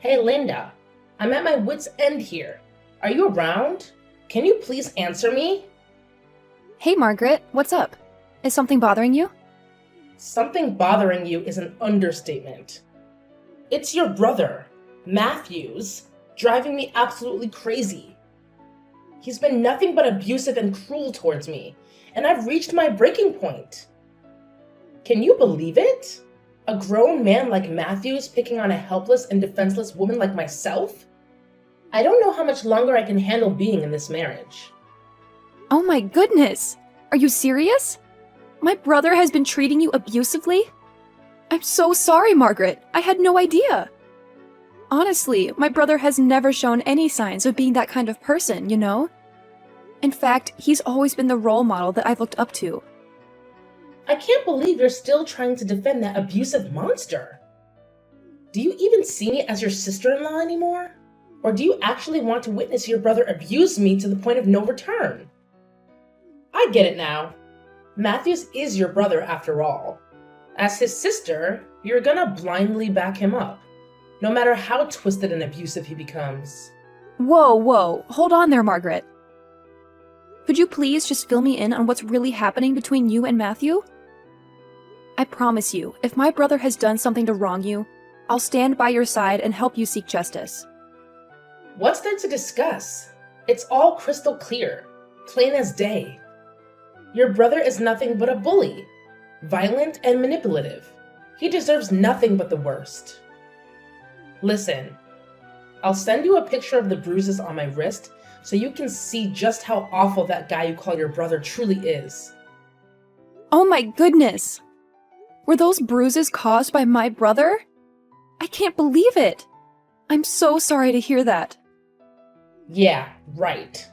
Hey Linda, I'm at my wit's end here. Are you around? Can you please answer me? Hey Margaret, what's up? Is something bothering you? Something bothering you is an understatement. It's your brother, Matthews, driving me absolutely crazy. He's been nothing but abusive and cruel towards me, and I've reached my breaking point. Can you believe it? A grown man like Matthews picking on a helpless and defenseless woman like myself? I don't know how much longer I can handle being in this marriage. Oh my goodness! Are you serious? My brother has been treating you abusively? I'm so sorry, Margaret. I had no idea. Honestly, my brother has never shown any signs of being that kind of person, you know? In fact, he's always been the role model that I've looked up to. I can't believe you're still trying to defend that abusive monster. Do you even see me as your sister-in-law anymore? Or do you actually want to witness your brother abuse me to the point of no return? I get it now. Matthews is your brother after all. As his sister, you're gonna blindly back him up, no matter how twisted and abusive he becomes. Whoa, hold on there, Margaret. Could you please just fill me in on what's really happening between you and Matthew? I promise you, if my brother has done something to wrong you, I'll stand by your side and help you seek justice. What's there to discuss? It's all crystal clear, plain as day. Your brother is nothing but a bully, violent and manipulative. He deserves nothing but the worst. Listen, I'll send you a picture of the bruises on my wrist so you can see just how awful that guy you call your brother truly is. Oh my goodness! Were those bruises caused by my brother? I can't believe it! I'm so sorry to hear that. Yeah, right.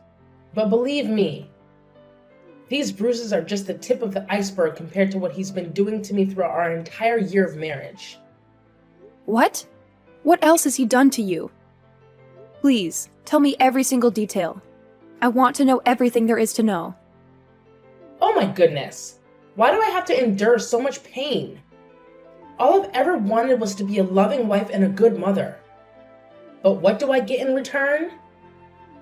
But believe me, these bruises are just the tip of the iceberg compared to what he's been doing to me throughout our entire year of marriage. What? What else has he done to you? Please, tell me every single detail. I want to know everything there is to know. Oh my goodness. Why do I have to endure so much pain? All I've ever wanted was to be a loving wife and a good mother. But what do I get in return?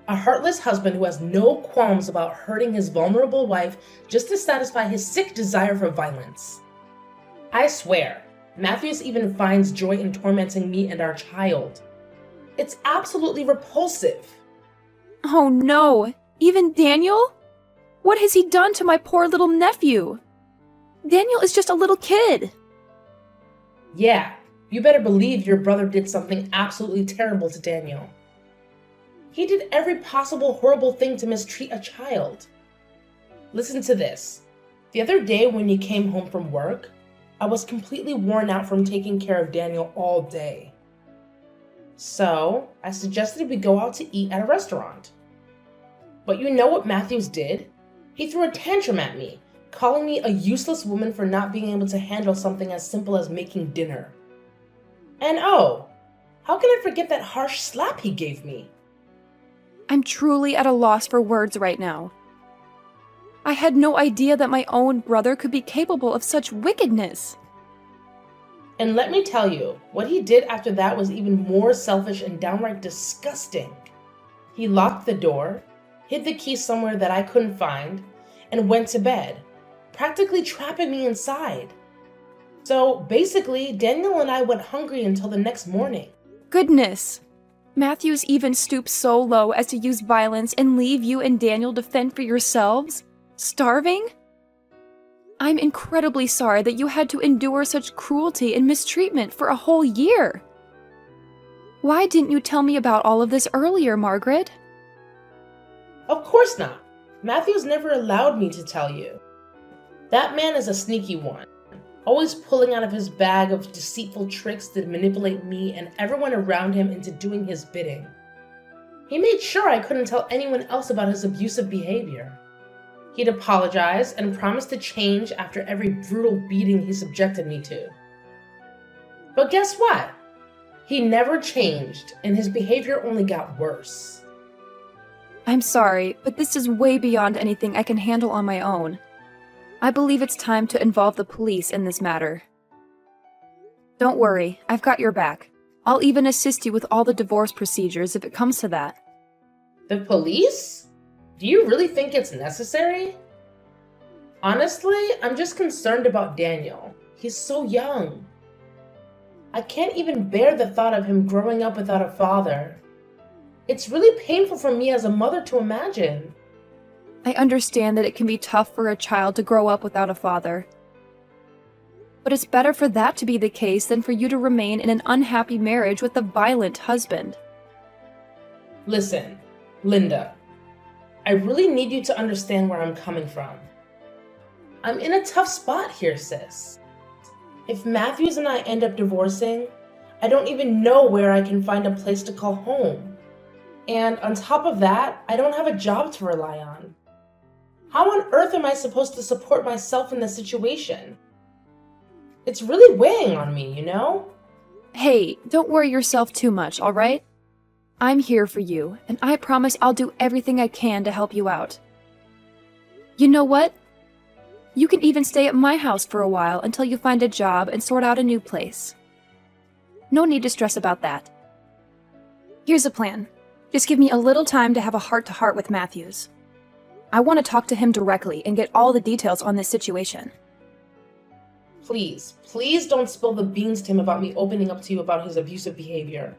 A heartless husband who has no qualms about hurting his vulnerable wife just to satisfy his sick desire for violence. I swear, Matthews even finds joy in tormenting me and our child. It's absolutely repulsive. Oh no! Even Daniel? What has he done to my poor little nephew? Daniel is just a little kid. Yeah, you better believe your brother did something absolutely terrible to Daniel. He did every possible horrible thing to mistreat a child. Listen to this. The other day when you came home from work, I was completely worn out from taking care of Daniel all day. So, I suggested we go out to eat at a restaurant. But you know what Matthews did? He threw a tantrum at me, calling me a useless woman for not being able to handle something as simple as making dinner. And oh, how can I forget that harsh slap he gave me? I'm truly at a loss for words right now. I had no idea that my own brother could be capable of such wickedness. And let me tell you, what he did after that was even more selfish and downright disgusting. He locked the door, hid the key somewhere that I couldn't find, and went to bed, practically trapping me inside. So basically, Daniel and I went hungry until the next morning. Goodness! Matthews even stooped so low as to use violence and leave you and Daniel to fend for yourselves? Starving? I'm incredibly sorry that you had to endure such cruelty and mistreatment for a whole year. Why didn't you tell me about all of this earlier, Margaret? Of course not. Matthews never allowed me to tell you. That man is a sneaky one, always pulling out of his bag of deceitful tricks to manipulate me and everyone around him into doing his bidding. He made sure I couldn't tell anyone else about his abusive behavior. He'd apologize and promise to change after every brutal beating he subjected me to. But guess what? He never changed, and his behavior only got worse. I'm sorry, but this is way beyond anything I can handle on my own. I believe it's time to involve the police in this matter. Don't worry, I've got your back. I'll even assist you with all the divorce procedures if it comes to that. The police? Do you really think it's necessary? Honestly, I'm just concerned about Daniel. He's so young. I can't even bear the thought of him growing up without a father. It's really painful for me as a mother to imagine. I understand that it can be tough for a child to grow up without a father. But it's better for that to be the case than for you to remain in an unhappy marriage with a violent husband. Listen, Linda, I really need you to understand where I'm coming from. I'm in a tough spot here, sis. If Matthews and I end up divorcing, I don't even know where I can find a place to call home. And on top of that, I don't have a job to rely on. How on earth am I supposed to support myself in this situation? It's really weighing on me, you know? Hey, don't worry yourself too much, all right? I'm here for you, and I promise I'll do everything I can to help you out. You know what? You can even stay at my house for a while until you find a job and sort out a new place. No need to stress about that. Here's a plan. Just give me a little time to have a heart-to-heart with Matthews. I want to talk to him directly and get all the details on this situation. Please, please don't spill the beans to him about me opening up to you about his abusive behavior.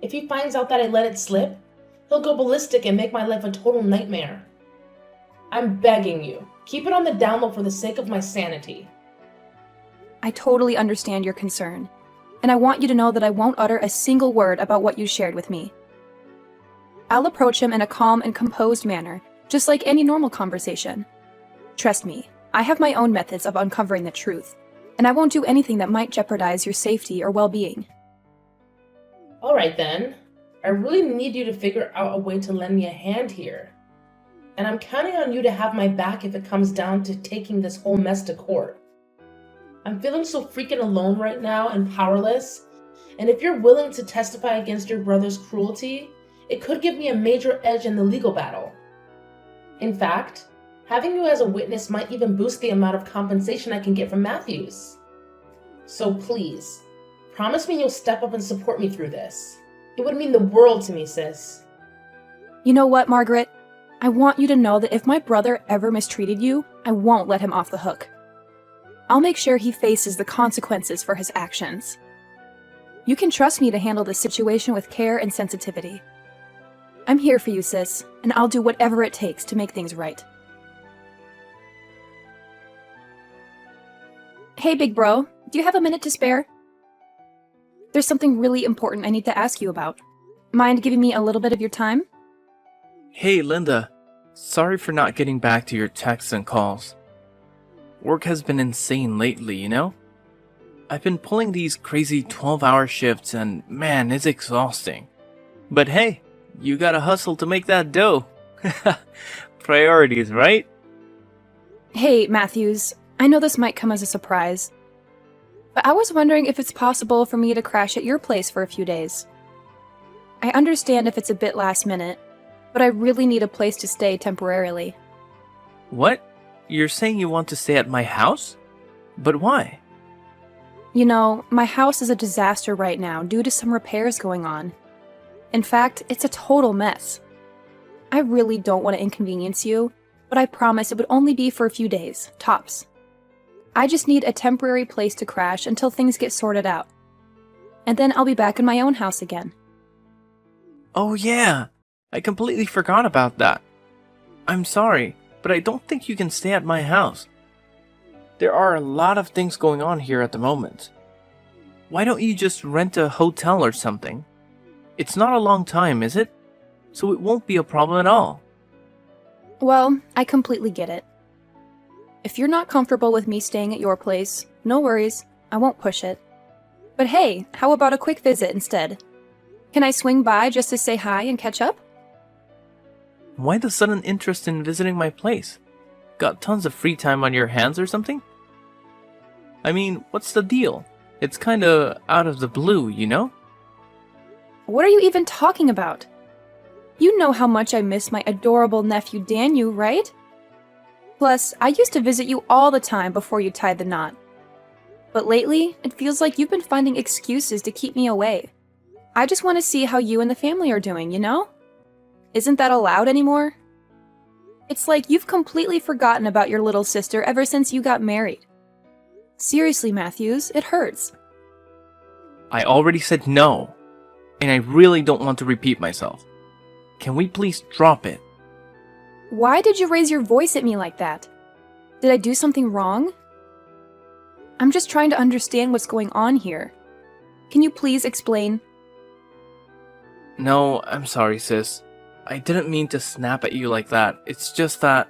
If he finds out that I let it slip, he'll go ballistic and make my life a total nightmare. I'm begging you, keep it on the down low for the sake of my sanity. I totally understand your concern, and I want you to know that I won't utter a single word about what you shared with me. I'll approach him in a calm and composed manner, just like any normal conversation. Trust me, I have my own methods of uncovering the truth, and I won't do anything that might jeopardize your safety or well-being. Alright then, I really need you to figure out a way to lend me a hand here. And I'm counting on you to have my back if it comes down to taking this whole mess to court. I'm feeling so freaking alone right now and powerless, and if you're willing to testify against your brother's cruelty, it could give me a major edge in the legal battle. In fact, having you as a witness might even boost the amount of compensation I can get from Matthews. So please, promise me you'll step up and support me through this. It would mean the world to me, sis. You know what, Margaret? I want you to know that if my brother ever mistreated you, I won't let him off the hook. I'll make sure he faces the consequences for his actions. You can trust me to handle this situation with care and sensitivity. I'm here for you, sis, and I'll do whatever it takes to make things right. Hey, big bro, do you have a minute to spare? There's something really important I need to ask you about. Mind giving me a little bit of your time? Hey, Linda. Sorry for not getting back to your texts and calls. Work has been insane lately, you know? I've been pulling these crazy 12-hour shifts and man, it's exhausting. But hey, you gotta hustle to make that dough. Priorities, right? Hey, Matthews, I know this might come as a surprise, but I was wondering if it's possible for me to crash at your place for a few days. I understand if it's a bit last minute, but I really need a place to stay temporarily. What? You're saying you want to stay at my house? But why? You know, my house is a disaster right now due to some repairs going on. In fact, it's a total mess. I really don't want to inconvenience you, but I promise it would only be for a few days, tops. I just need a temporary place to crash until things get sorted out. And then I'll be back in my own house again. Oh yeah, I completely forgot about that. I'm sorry, but I don't think you can stay at my house. There are a lot of things going on here at the moment. Why don't you just rent a hotel or something? It's not a long time, is it? So it won't be a problem at all. Well, I completely get it. If you're not comfortable with me staying at your place, no worries, I won't push it. But hey, how about a quick visit instead? Can I swing by just to say hi and catch up? Why the sudden interest in visiting my place? Got tons of free time on your hands or something? I mean, what's the deal? It's kinda out of the blue, you know? What are you even talking about? You know how much I miss my adorable nephew Daniel, right? Plus, I used to visit you all the time before you tied the knot. But lately, it feels like you've been finding excuses to keep me away. I just want to see how you and the family are doing, you know? Isn't that allowed anymore? It's like you've completely forgotten about your little sister ever since you got married. Seriously, Matthews, it hurts. I already said no, and I really don't want to repeat myself. Can we please drop it? Why did you raise your voice at me like that? Did I do something wrong? I'm just trying to understand what's going on here. Can you please explain? No, I'm sorry, sis. I didn't mean to snap at you like that. It's just that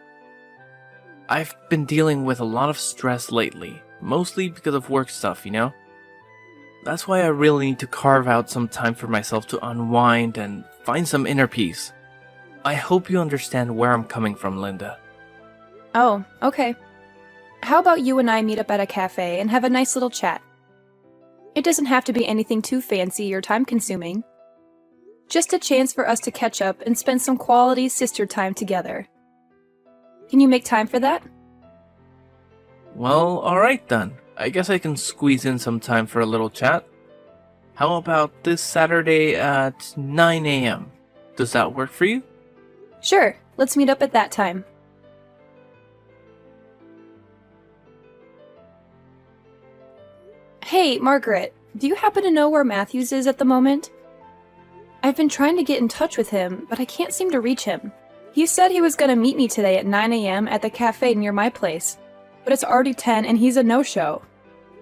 I've been dealing with a lot of stress lately, mostly because of work stuff, you know? That's why I really need to carve out some time for myself to unwind and find some inner peace. I hope you understand where I'm coming from, Linda. Oh, okay. How about you and I meet up at a cafe and have a nice little chat? It doesn't have to be anything too fancy or time-consuming. Just a chance for us to catch up and spend some quality sister time together. Can you make time for that? Well, alright then. I guess I can squeeze in some time for a little chat. How about this Saturday at 9 a.m.? Does that work for you? Sure, let's meet up at that time. Hey, Margaret, do you happen to know where Matthews is at the moment? I've been trying to get in touch with him, but I can't seem to reach him. He said he was going to meet me today at 9 a.m. at the cafe near my place, but it's already 10 and he's a no-show.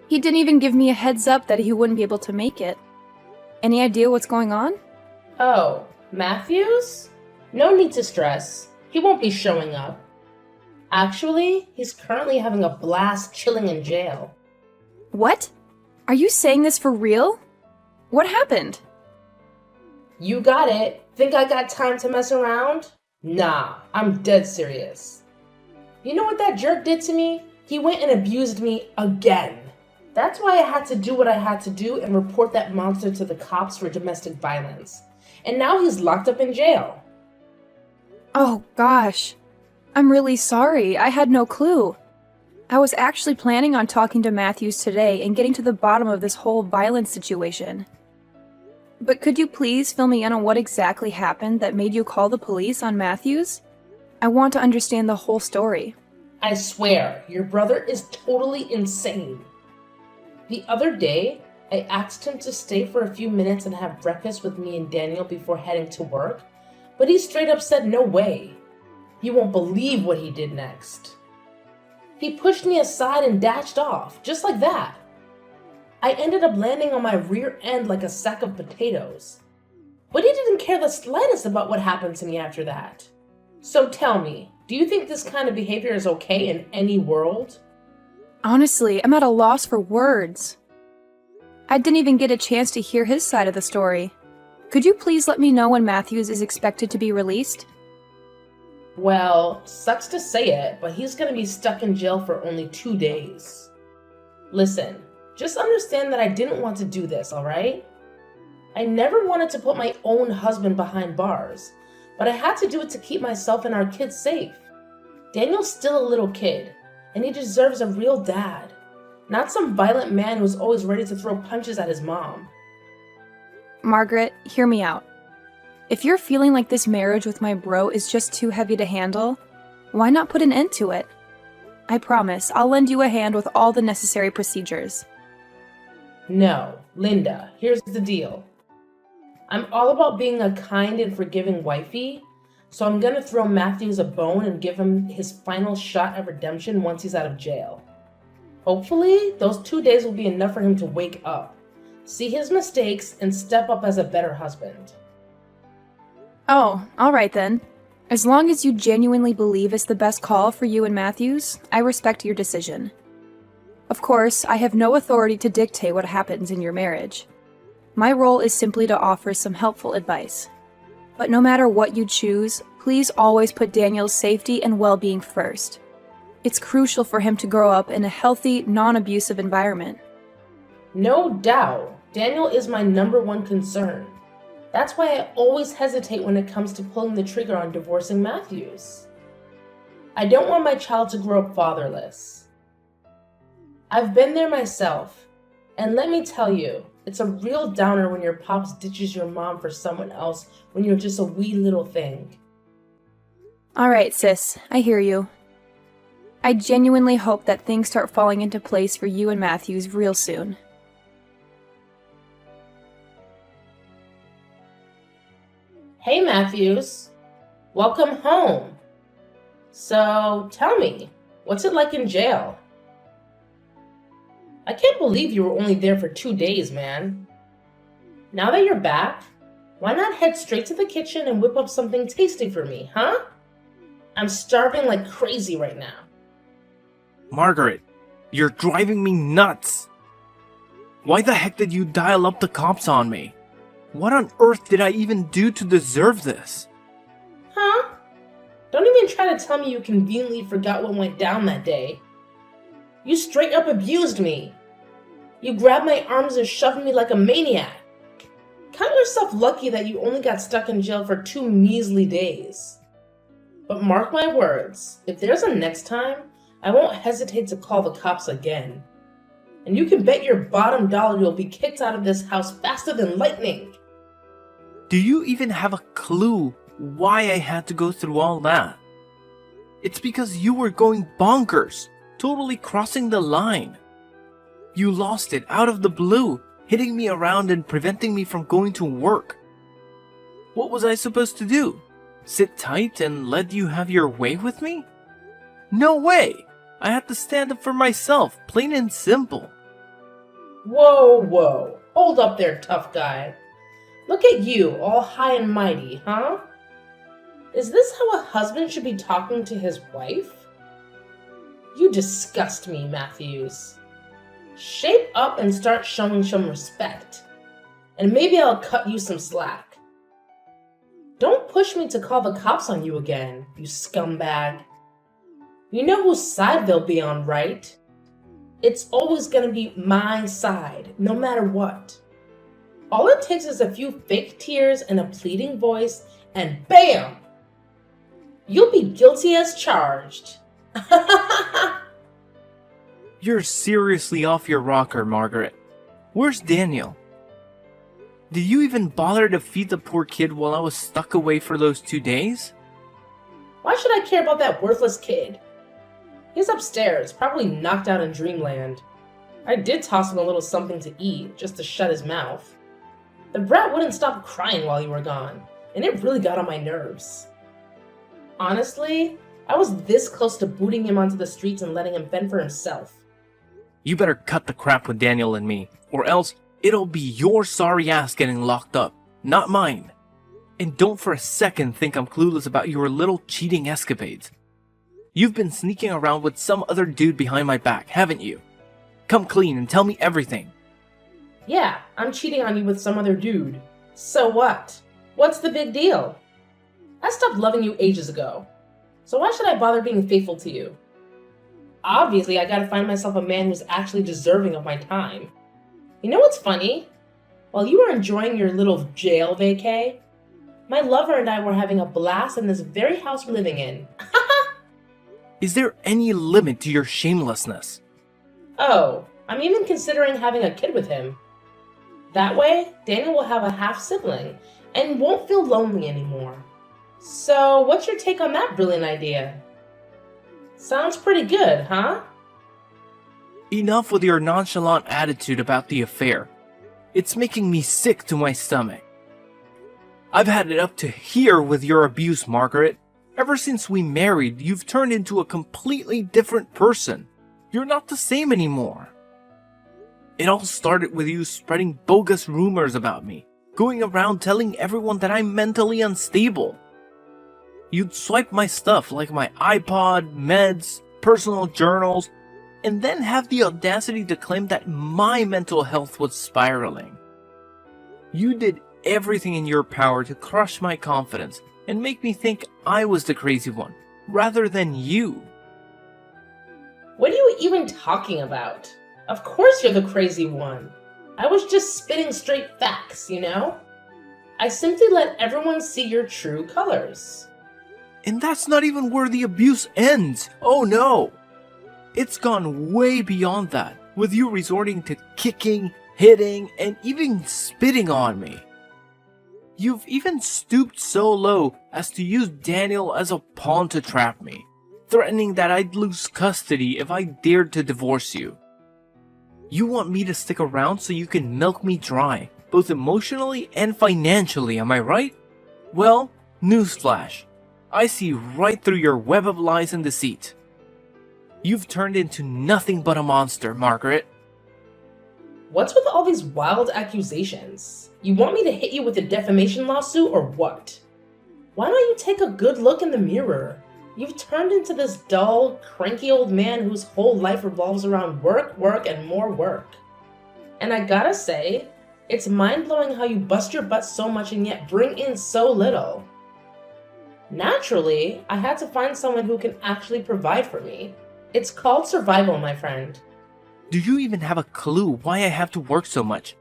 He didn't even give me a heads up that he wouldn't be able to make it. Any idea what's going on? Oh, Matthews? No need to stress. He won't be showing up. Actually, he's currently having a blast chilling in jail. What? Are you saying this for real? What happened? You got it. Think I got time to mess around? Nah, I'm dead serious. You know what that jerk did to me? He went and abused me again. That's why I had to do what I had to do and report that monster to the cops for domestic violence. And now he's locked up in jail. Oh, gosh. I'm really sorry. I had no clue. I was actually planning on talking to Matthews today and getting to the bottom of this whole violence situation. But could you please fill me in on what exactly happened that made you call the police on Matthews? I want to understand the whole story. I swear, your brother is totally insane. The other day, I asked him to stay for a few minutes and have breakfast with me and Daniel before heading to work, but he straight up said no way. You won't believe what he did next. He pushed me aside and dashed off, just like that. I ended up landing on my rear end like a sack of potatoes. But he didn't care the slightest about what happened to me after that. So tell me, do you think this kind of behavior is okay in any world? Honestly, I'm at a loss for words. I didn't even get a chance to hear his side of the story. Could you please let me know when Matthews is expected to be released? Well, sucks to say it, but he's gonna be stuck in jail for only 2 days. Listen, just understand that I didn't want to do this, alright? I never wanted to put my own husband behind bars, but I had to do it to keep myself and our kids safe. Daniel's still a little kid, and he deserves a real dad, not some violent man who's always ready to throw punches at his mom. Margaret, hear me out. If you're feeling like this marriage with my bro is just too heavy to handle, why not put an end to it? I promise, I'll lend you a hand with all the necessary procedures. No, Linda, here's the deal. I'm all about being a kind and forgiving wifey, so I'm gonna throw Matthews a bone and give him his final shot at redemption once he's out of jail. Hopefully, those 2 days will be enough for him to wake up, see his mistakes, and step up as a better husband. Oh, alright then. As long as you genuinely believe it's the best call for you and Matthews, I respect your decision. Of course, I have no authority to dictate what happens in your marriage. My role is simply to offer some helpful advice. But no matter what you choose, please always put Daniel's safety and well-being first. It's crucial for him to grow up in a healthy, non-abusive environment. No doubt, Daniel is my #1 concern. That's why I always hesitate when it comes to pulling the trigger on divorcing Matthews. I don't want my child to grow up fatherless. I've been there myself, and let me tell you, it's a real downer when your pops ditches your mom for someone else when you're just a wee little thing. Alright, sis, I hear you. I genuinely hope that things start falling into place for you and Matthews real soon. Hey Matthews, welcome home. So tell me, what's it like in jail? I can't believe you were only there for 2 days, man. Now that you're back, why not head straight to the kitchen and whip up something tasty for me, huh? I'm starving like crazy right now. Margaret, you're driving me nuts! Why the heck did you dial up the cops on me? What on earth did I even do to deserve this? Huh? Don't even try to tell me you conveniently forgot what went down that day. You straight up abused me. You grabbed my arms and shoved me like a maniac. Count yourself lucky that you only got stuck in jail for 2 measly days. But mark my words, if there's a next time, I won't hesitate to call the cops again. And you can bet your bottom dollar you'll be kicked out of this house faster than lightning. Do you even have a clue why I had to go through all that? It's because you were going bonkers, totally crossing the line. You lost it out of the blue, hitting me around and preventing me from going to work. What was I supposed to do? Sit tight and let you have your way with me? No way! I had to stand up for myself, plain and simple. Whoa. Hold up there, tough guy. Look at you, all high and mighty, huh? Is this how a husband should be talking to his wife? You disgust me, Matthews. Shape up and start showing some respect. And maybe I'll cut you some slack. Don't push me to call the cops on you again, you scumbag. You know whose side they'll be on, right? It's always gonna be my side, no matter what. All it takes is a few fake tears and a pleading voice, and BAM! You'll be guilty as charged. You're seriously off your rocker, Margaret. Where's Daniel? Did you even bother to feed the poor kid while I was stuck away for those 2 days? Why should I care about that worthless kid? He's upstairs, probably knocked out in dreamland. I did toss him a little something to eat, just to shut his mouth. The brat wouldn't stop crying while you were gone, and it really got on my nerves. Honestly, I was this close to booting him onto the streets and letting him fend for himself. You better cut the crap with Daniel and me, or else it'll be your sorry ass getting locked up, not mine. And don't for a second think I'm clueless about your little cheating escapades. You've been sneaking around with some other dude behind my back, haven't you? Come clean and tell me everything. Yeah, I'm cheating on you with some other dude. So what? What's the big deal? I stopped loving you ages ago. So why should I bother being faithful to you? Obviously, I gotta find myself a man who's actually deserving of my time. You know what's funny? While you were enjoying your little jail vacay, my lover and I were having a blast in this very house we're living in. Is there any limit to your shamelessness? Oh, I'm even considering having a kid with him. That way, Daniel will have a half-sibling and won't feel lonely anymore. So, what's your take on that brilliant idea? Sounds pretty good, huh? Enough with your nonchalant attitude about the affair. It's making me sick to my stomach. I've had it up to here with your abuse, Margaret. Ever since we married, you've turned into a completely different person. You're not the same anymore. It all started with you spreading bogus rumors about me, going around telling everyone that I'm mentally unstable. You'd swipe my stuff like my iPod, meds, personal journals, and then have the audacity to claim that my mental health was spiraling. You did everything in your power to crush my confidence and make me think I was the crazy one, rather than you. What are you even talking about? Of course you're the crazy one. I was just spitting straight facts, you know? I simply let everyone see your true colors. And that's not even where the abuse ends. Oh no! It's gone way beyond that, with you resorting to kicking, hitting, and even spitting on me. You've even stooped so low as to use Daniel as a pawn to trap me, threatening that I'd lose custody if I dared to divorce you. You want me to stick around so you can milk me dry, both emotionally and financially, am I right? Well, newsflash. I see right through your web of lies and deceit. You've turned into nothing but a monster, Margaret. What's with all these wild accusations? You want me to hit you with a defamation lawsuit or what? Why don't you take a good look in the mirror? You've turned into this dull, cranky old man whose whole life revolves around work, work, and more work. And I gotta say, it's mind-blowing how you bust your butt so much and yet bring in so little. Naturally, I had to find someone who can actually provide for me. It's called survival, my friend. Do you even have a clue why I have to work so much?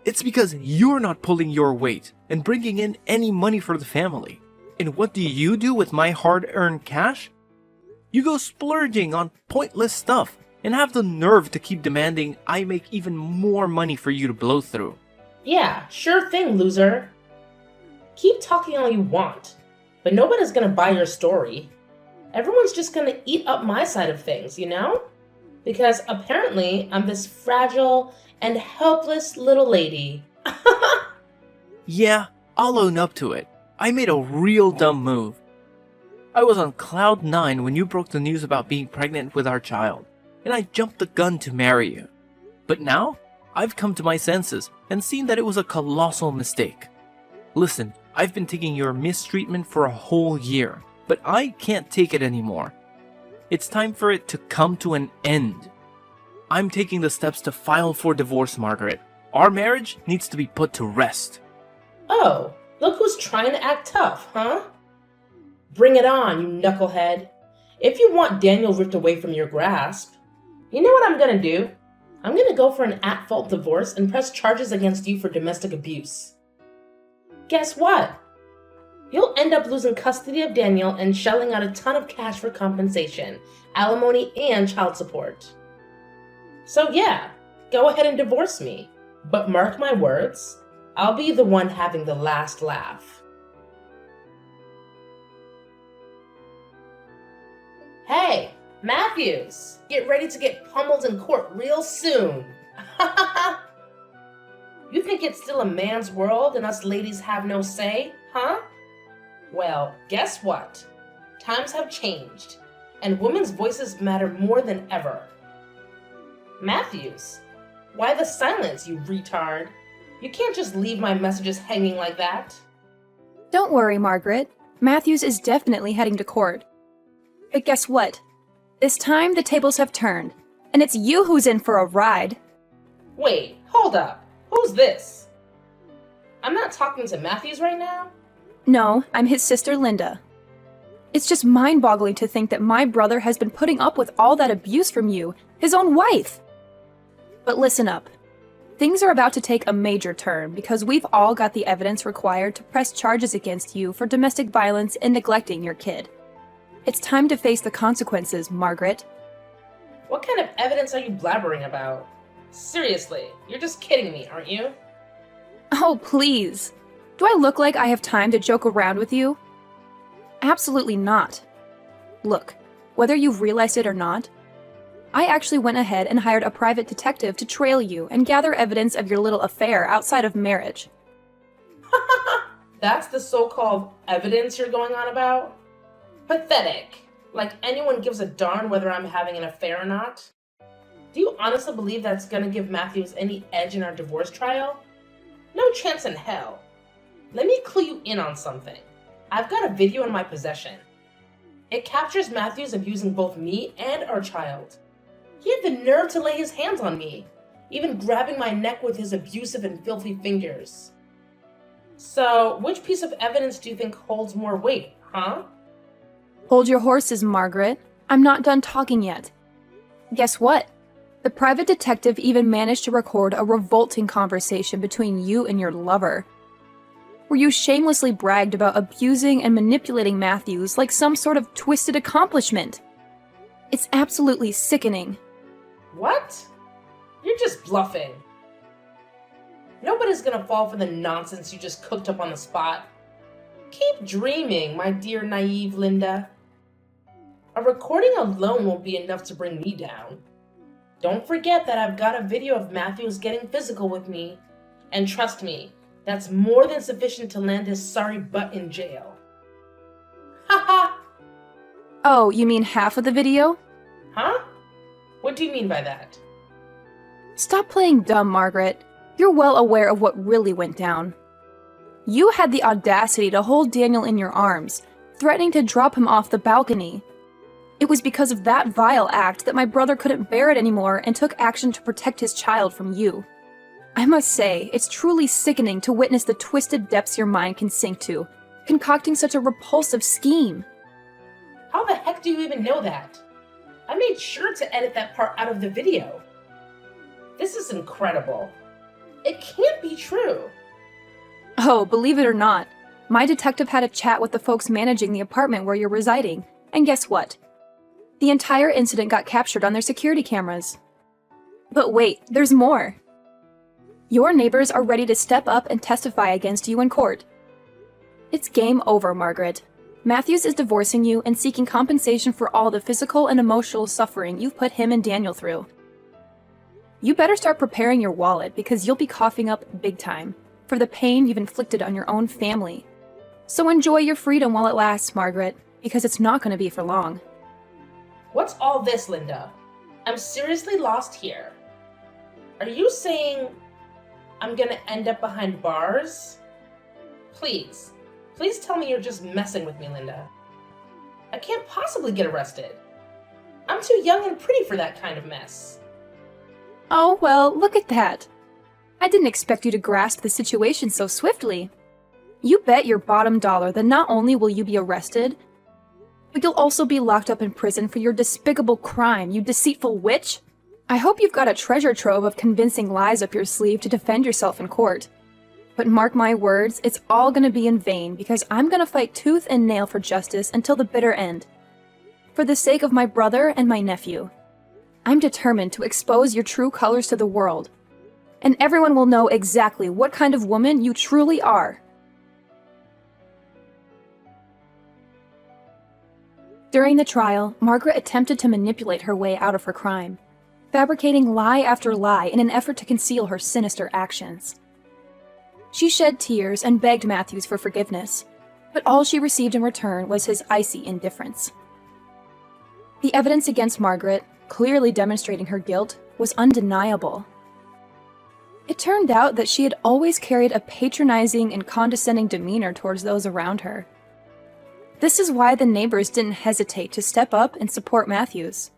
It's because you're not pulling your weight and bringing in any money for the family. And what do you do with my hard-earned cash? You go splurging on pointless stuff and have the nerve to keep demanding I make even more money for you to blow through. Yeah, sure thing, loser. Keep talking all you want, but nobody's gonna buy your story. Everyone's just gonna eat up my side of things, you know? Because apparently I'm this fragile and helpless little lady. Yeah, I'll own up to it. I made a real dumb move. I was on cloud 9 when you broke the news about being pregnant with our child, and I jumped the gun to marry you. But now, I've come to my senses and seen that it was a colossal mistake. Listen, I've been taking your mistreatment for a whole year, but I can't take it anymore. It's time for it to come to an end. I'm taking the steps to file for divorce, Margaret. Our marriage needs to be put to rest. Oh, look who's trying to act tough, huh? Bring it on, you knucklehead. If you want Daniel ripped away from your grasp, you know what I'm gonna do? I'm gonna go for an at-fault divorce and press charges against you for domestic abuse. Guess what? You'll end up losing custody of Daniel and shelling out a ton of cash for compensation, alimony, and child support. So yeah, go ahead and divorce me. But mark my words, I'll be the one having the last laugh. Hey, Matthews, get ready to get pummeled in court real soon. You think it's still a man's world and us ladies have no say, huh? Well, guess what? Times have changed, and women's voices matter more than ever. Matthews, why the silence, you retard? You can't just leave my messages hanging like that. Don't worry, Margaret. Matthews is definitely heading to court. But guess what? This time the tables have turned, and it's you who's in for a ride. Wait, hold up. Who's this? I'm not talking to Matthews right now? No, I'm his sister Linda. It's just mind-boggling to think that my brother has been putting up with all that abuse from you, his own wife. But listen up. Things are about to take a major turn because we've all got the evidence required to press charges against you for domestic violence and neglecting your kid. It's time to face the consequences, Margaret. What kind of evidence are you blabbering about? Seriously, you're just kidding me, aren't you? Oh, please. Do I look like I have time to joke around with you? Absolutely not. Look, whether you've realized it or not, I actually went ahead and hired a private detective to trail you and gather evidence of your little affair outside of marriage. That's the so-called evidence you're going on about? Pathetic. Like anyone gives a darn whether I'm having an affair or not? Do you honestly believe that's gonna give Matthews any edge in our divorce trial? No chance in hell. Let me clue you in on something. I've got a video in my possession. It captures Matthews abusing both me and our child. He had the nerve to lay his hands on me, even grabbing my neck with his abusive and filthy fingers. So, which piece of evidence do you think holds more weight, huh? Hold your horses, Margaret. I'm not done talking yet. Guess what? The private detective even managed to record a revolting conversation between you and your lover, where you shamelessly bragged about abusing and manipulating Matthews like some sort of twisted accomplishment. It's absolutely sickening. What? You're just bluffing. Nobody's gonna fall for the nonsense you just cooked up on the spot. Keep dreaming, my dear naive Linda. A recording alone won't be enough to bring me down. Don't forget that I've got a video of Matthews getting physical with me, and trust me, that's more than sufficient to land his sorry butt in jail. Haha! Oh, you mean half of the video? Huh? What do you mean by that? Stop playing dumb, Margaret. You're well aware of what really went down. You had the audacity to hold Daniel in your arms, threatening to drop him off the balcony. It was because of that vile act that my brother couldn't bear it anymore and took action to protect his child from you. I must say, it's truly sickening to witness the twisted depths your mind can sink to, concocting such a repulsive scheme. How the heck do you even know that? I made sure to edit that part out of the video. This is incredible. It can't be true. Oh, believe it or not, my detective had a chat with the folks managing the apartment where you're residing, and guess what? The entire incident got captured on their security cameras. But wait, there's more. Your neighbors are ready to step up and testify against you in court. It's game over, Margaret. Matthews is divorcing you and seeking compensation for all the physical and emotional suffering you've put him and Daniel through. You better start preparing your wallet because you'll be coughing up big time for the pain you've inflicted on your own family. So enjoy your freedom while it lasts, Margaret, because it's not going to be for long. What's all this, Linda? I'm seriously lost here. Are you saying I'm gonna end up behind bars? Please tell me you're just messing with me, Linda. I can't possibly get arrested. I'm too young and pretty for that kind of mess. Oh, well, look at that. I didn't expect you to grasp the situation so swiftly. You bet your bottom dollar that not only will you be arrested, but you'll also be locked up in prison for your despicable crime, you deceitful witch. I hope you've got a treasure trove of convincing lies up your sleeve to defend yourself in court. But mark my words, it's all gonna be in vain because I'm gonna fight tooth and nail for justice until the bitter end. For the sake of my brother and my nephew. I'm determined to expose your true colors to the world. And everyone will know exactly what kind of woman you truly are. During the trial, Margaret attempted to manipulate her way out of her crime, fabricating lie after lie in an effort to conceal her sinister actions. She shed tears and begged Matthews for forgiveness, but all she received in return was his icy indifference. The evidence against Margaret, clearly demonstrating her guilt, was undeniable. It turned out that she had always carried a patronizing and condescending demeanor towards those around her. This is why the neighbors didn't hesitate to step up and support Matthews.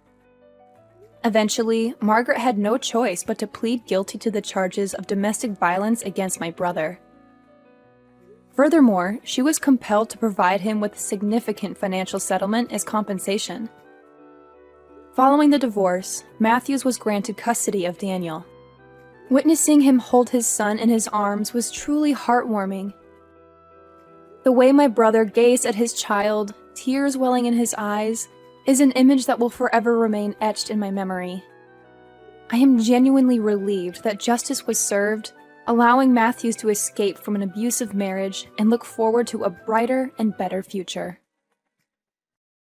Eventually, Margaret had no choice but to plead guilty to the charges of domestic violence against my brother. Furthermore, she was compelled to provide him with significant financial settlement as compensation. Following the divorce, Matthews was granted custody of Daniel. Witnessing him hold his son in his arms was truly heartwarming. The way my brother gazed at his child, tears welling in his eyes, is an image that will forever remain etched in my memory. I am genuinely relieved that justice was served, allowing Matthews to escape from an abusive marriage and look forward to a brighter and better future.